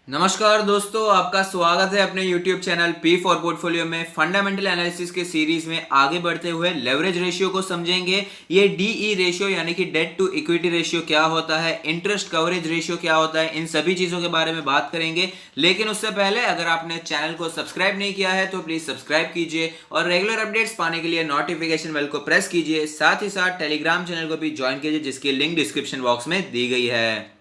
नमस्कार दोस्तों, आपका स्वागत है अपने YouTube channel P for portfolio में। फंडामेंटल एनालिसिस के सीरीज में आगे बढ़ते हुए लेवरेज रेशियो को समझेंगे। ये डीई रेशियो यानी कि डेट टू इक्विटी रेशियो क्या होता है, इंटरेस्ट कवरेज रेशियो क्या होता है, इन सभी चीजों के बारे में बात करेंगे। लेकिन उससे पहले अगर आपने चैनल को सब्सक्राइब नहीं किया है तो प्लीज सब्सक्राइब कीजिए और रेगुलर अपडेट्स पाने के लिए नोटिफिकेशन बेल को प्रेस कीजिए। साथ ही साथ टेलीग्राम चैनल को भी ज्वाइन कीजिए जिसकी लिंक डिस्क्रिप्शन बॉक्स में दी गई है।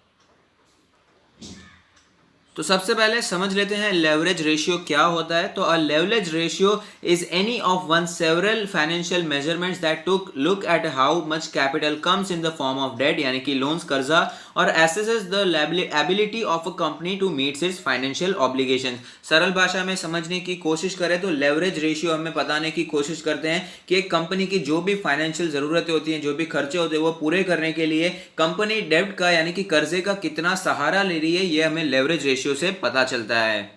तो सबसे पहले समझ लेते हैं लेवरेज रेशियो क्या होता है। तो a leverage ratio is any of one several financial measurements that took look at how much capital comes in the form of debt यानी कि लोन्स, कर्जा, और assesses the ability of a company to meet its financial obligation. सरल भाषा में समझने की कोशिश करें तो लेवरेज रेशियो हमें बताने की कोशिश करते हैं कि एक कंपनी की जो भी फाइनेंशियल जरूरतें होती हैं, जो भी खर्चे होते हैं, वो पूरे करने के लिए कंपनी डेब्ट का यानी कि कर्जे का कितना सहारा ले रही है, ये हमें लेवरेज रेशियो से पता चलता है।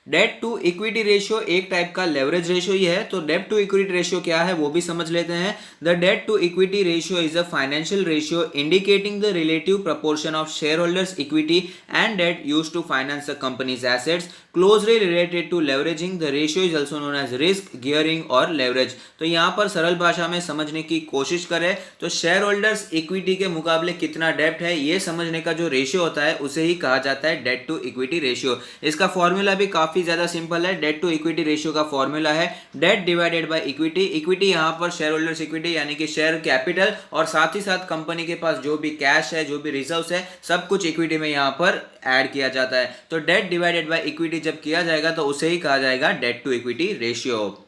डेट टू इक्विटी रेशियो एक टाइप का लेवरेज रेशियो ही है। तो डेट टू इक्विटी रेशियो क्या है वो भी समझ लेते हैं। The debt to equity ratio is a financial ratio indicating the relative proportion of shareholders equity and debt used to finance the company's assets closely related to leveraging. The ratio is also known as risk, gearing और leverage. तो यहाँ पर सरल भाषा में समझने की कोशिश करें तो शेयर होल्डर्स इक्विटी के मुकाबले कितना डेब्ट है ये समझने का जो रेशियो होता है उसे ही कहा जाता है डेट टू इक्विटी रेशियो। इसका फॉर्मूला भी काफी ज्यादा सिंपल है। डेट टू इक्विटी रेशियो का फॉर्मूला है date divided by equity. Equity यहाँ पर शेयर होल्डर्स इक्विटी यानी कि शेयर कैपिटल, और साथ ही साथ कंपनी के पास जो भी कैश है, जो भी रिजर्व्स है, सब कुछ इक्विटी में यहाँ पर ऐड किया जाता है। तो डेट डिवाइडेड बाय इक्विटी जब किया जाएगा तो उसे ही कहा जाएगा debt to equity ratio.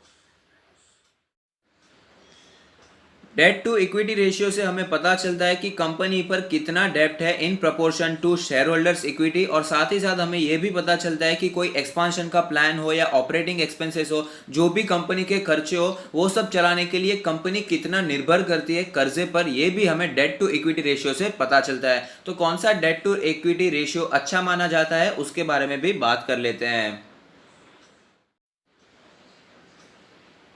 Debt to equity ratio से हमें पता चलता है कि कंपनी पर कितना डेब्ट है in proportion to shareholders equity, और साथ ही साथ हमें यह भी पता चलता है कि कोई एक्सपांशन का प्लान हो या ऑपरेटिंग एक्सपेंसेस हो, जो भी कंपनी के खर्चे हो, वो सब चलाने के लिए कंपनी कितना निर्भर करती है कर्जे पर, यह भी हमें डेट टू इक्विटी रेशियो से पता चलता है। तो कौन सा डेट टू इक्विटी रेशियो अच्छा माना जाता है उसके बारे में भी बात कर लेते हैं।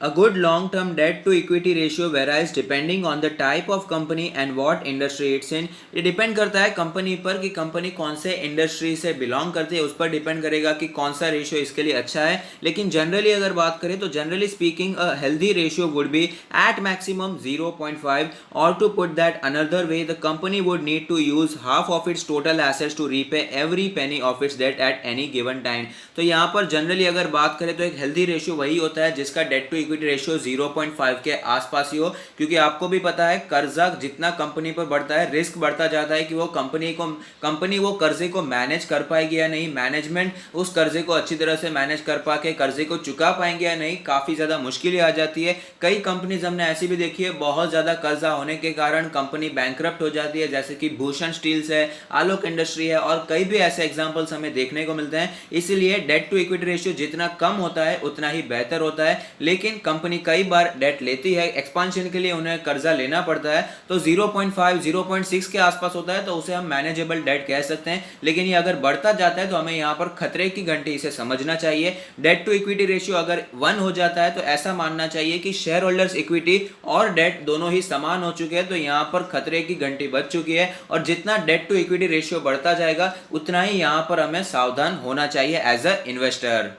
A good long-term debt-to-equity ratio varies depending on the type of company and what industry it's in. ये डिपेंड करता है कंपनी पर कि कंपनी कौन से इंडस्ट्री से बिलोंग करती है, उस पर डिपेंड करेगा कि कौन सा रेशियो इसके लिए अच्छा है। लेकिन जनरली अगर बात करें तो generally speaking a healthy ratio would be at maximum 0.5, और to put that another way the company would need to use half of its total assets to repay every penny of its debt at any given time. तो यहाँ पर generally अगर बात करें तो एक healthy ratio वही होता है जिसका डेट टू इक्विटी रेशियो 0.5 के आसपास ही हो, क्योंकि आपको भी पता है कर्जा जितना कंपनी पर बढ़ता है, रिस्क बढ़ता जाता है कि वो कंपनी वो कर्जे को मैनेज कर पाएगी या नहीं, मैनेजमेंट उस कर्जे को अच्छी तरह से मैनेज कर पाके कर्जे को चुका पाएंगे या नहीं, काफी ज्यादा मुश्किलें आ जाती है। कई कंपनीज हमने ऐसी भी देखी है, बहुत ज्यादा कर्जा होने के कारण कंपनी बैंकरप्ट हो जाती है, जैसे कि भूषण स्टील्स है, आलोक इंडस्ट्री है, और कई भी ऐसे एग्जांपल्स हमें देखने को मिलते हैं। इसीलिए डेट टू इक्विटी रेशियो जितना कम होता है उतना ही बेहतर होता है। लेकिन कंपनी कई बार डेट लेती है, एक्सपांशन के लिए उन्हें कर्जा लेना पड़ता है, तो 0.5 0.6 के आसपास होता है तो उसे हम मैनेजेबल डेट कह सकते हैं। लेकिन ये अगर बढ़ता जाता है तो हमें यहाँ पर खतरे की घंटी इसे समझना चाहिए। डेट टू इक्विटी रेशियो अगर 1 हो जाता है तो ऐसा मानना चाहिए कि शेयर होल्डर्स इक्विटी और डेट दोनों ही समान हो चुके हैं, तो यहाँ पर खतरे की घंटी बज चुकी है। और जितना डेट टू इक्विटी रेशियो बढ़ता जाएगा उतना ही यहाँ पर हमें सावधान होना चाहिए एज अ इन्वेस्टर।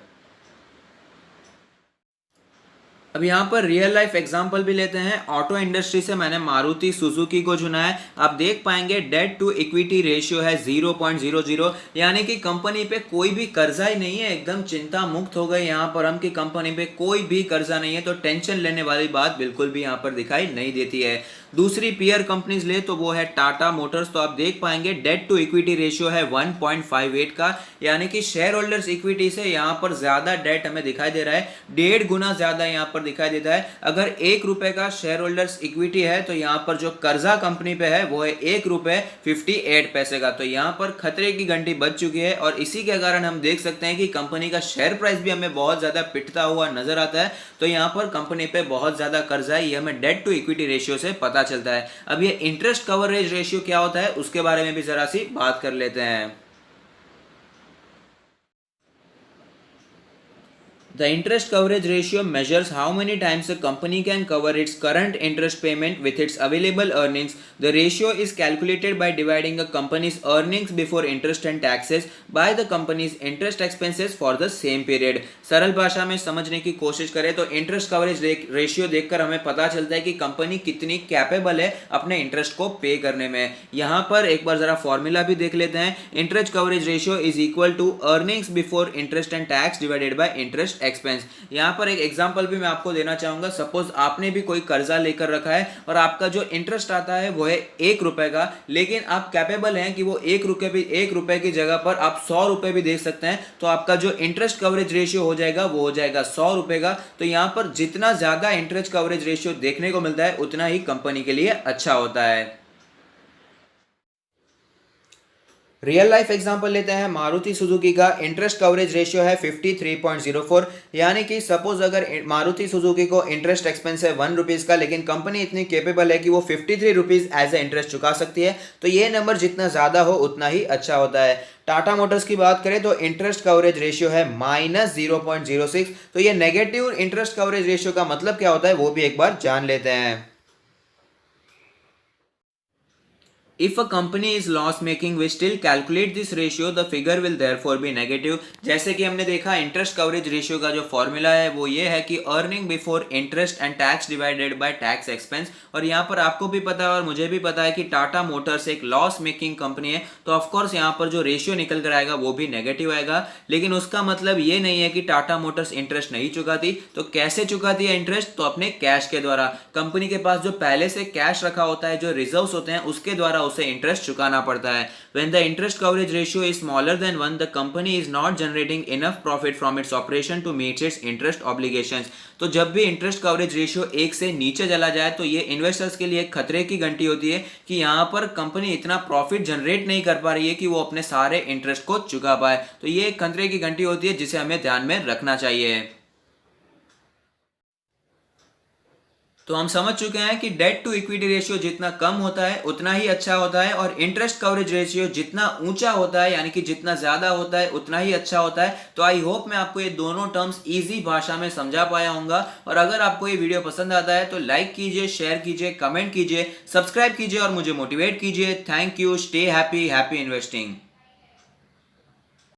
अब यहाँ पर रियल लाइफ एग्जांपल भी लेते हैं। ऑटो इंडस्ट्री से मैंने मारुति सुजुकी को चुना है। आप देख पाएंगे डेट टू इक्विटी रेशियो है 0.00, यानी कि कंपनी पे कोई भी कर्जा ही नहीं है, एकदम चिंता मुक्त हो गए यहाँ पर हम कि कंपनी पे कोई भी कर्जा नहीं है, तो टेंशन लेने वाली बात बिल्कुल भी यहाँ पर दिखाई नहीं देती है। दूसरी पीयर कंपनीज ले तो वो है टाटा मोटर्स। तो आप देख पाएंगे डेट टू इक्विटी रेशियो है 1.58 का, यानी कि शेयर होल्डर्स इक्विटी से यहाँ पर ज्यादा डेट हमें दिखाई दे रहा है, 1.5 गुना ज्यादा यहाँ पर दिखाई देता है। अगर 1 रुपए का शेयर होल्डर्स इक्विटी है तो यहाँ पर जो कर्जा कंपनी पे है वो है 1 रुपए 58 पैसे का। तो यहाँ पर खतरे की घंटी बज चुकी है, और इसी के कारण हम देख सकते हैं कि कंपनी का शेयर प्राइस भी हमें बहुत ज्यादा पिटता हुआ नजर आता है। तो यहाँ पर कंपनी पे बहुत ज्यादा कर्जा है, ये हमें डेट टू इक्विटी रेशियो से पता चलता है। अब ये इंटरेस्ट कवरेज रेशियो क्या होता है उसके बारे में भी जरा सी बात कर लेते हैं। The interest coverage ratio measures how many times a company can cover its current interest payment with its available earnings. The ratio is calculated by dividing a company's earnings before interest and taxes by the company's interest expenses for the same period. सरल भाषा में समझने की कोशिश करें तो interest coverage ratio देखकर हमें पता चलता है कि कंपनी कितनी कैपेबल है अपने इंटरेस्ट को पे करने में। यहाँ पर एक बार जरा फॉर्मूला भी देख लेते हैं। Interest coverage ratio is equal to earnings before interest and tax divided by interest expense. यहाँ पर एक एग्जांपल भी मैं आपको देना चाहूंगा। सपोज आपने भी कोई कर्जा लेकर रखा है और आपका जो इंटरेस्ट आता है वो है 1 रुपए का, लेकिन आप कैपेबल हैं कि वो 1 रुपए की जगह पर आप 100 रुपए भी दे सकते हैं, तो आपका जो इंटरेस्ट कवरेज रेशियो हो जाएगा वो हो जाएगा 100 रुपए का। तो यहाँ पर जितना ज्यादा इंटरेस्ट कवरेज रेशियो देखने को मिलता है उतना ही कंपनी के लिए अच्छा होता है। रियल लाइफ एग्जांपल लेते हैं। मारुति सुजुकी का इंटरेस्ट कवरेज रेशियो है 53.04, यानी कि सपोज अगर मारुति सुजुकी को इंटरेस्ट एक्सपेंस है 1 रुपीज़ का, लेकिन कंपनी इतनी केपेबल है कि वो 53 रुपीज़ एज ए इंटरेस्ट चुका सकती है, तो ये नंबर जितना ज़्यादा हो उतना ही अच्छा होता है। टाटा मोटर्स की बात करें तो इंटरेस्ट कवरेज रेशियो है -0.06, तो ये नेगेटिव इंटरेस्ट कवरेज रेशियो का मतलब क्या होता है वो भी एक बार जान लेते हैं। If a company is loss making, we still calculate this ratio, the figure will therefore be negative। जैसे कि हमने देखा इंटरेस्ट कवरेज रेशियो का जो फॉर्मूला है वो ये है कि earning before interest and tax divided bye tax expense. और यहाँ पर आपको भी पता है और मुझे भी पता है कि टाटा मोटर्स एक लॉस मेकिंग कंपनी है, तो ऑफकोर्स यहाँ पर जो रेशियो निकल कर आएगा वो भी नेगेटिव आएगा। लेकिन उसका मतलब ये नहीं है कि टाटा मोटर्स इंटरेस्ट नहीं चुकाती। तो कैसे चुकाती है इंटरेस्ट? तो अपने कैश के द्वारा। कंपनी के पास जो पहले से कैश रखा होता है, जो रिजर्व्स होते हैं, उसके द्वारा उसे इंटरेस्ट चुकाना पड़ता है। When the interest coverage ratio is smaller than 1, the company is not generating enough profit from its operation to meet its interest obligations। तो जब भी इंटरेस्ट कवरेज रेशियो 1 से नीचे चला जाए तो ये इन्वेस्टर्स के लिए खतरे की घंटी होती है कि यहाँ पर कंपनी इतना प्रॉफिट जनरेट नहीं कर पा रही है कि वो अपने सारे इंटरेस्ट को चुका पाए। तो ये एक खतरे की घंटी होती है जिसे हमें ध्यान में रखना चाहिए। तो हम समझ चुके हैं कि डेट टू इक्विटी रेशियो जितना कम होता है उतना ही अच्छा होता है, और इंटरेस्ट कवरेज रेशियो जितना ऊंचा होता है यानी कि जितना ज्यादा होता है उतना ही अच्छा होता है। तो आई होप मैं आपको ये दोनों टर्म्स इजी भाषा में समझा पाया हूंगा। और अगर आपको ये वीडियो पसंद आता है तो लाइक कीजिए, शेयर कीजिए, कमेंट कीजिए, सब्सक्राइब कीजिए और मुझे मोटिवेट कीजिए। Thank you. Stay happy, happy investing.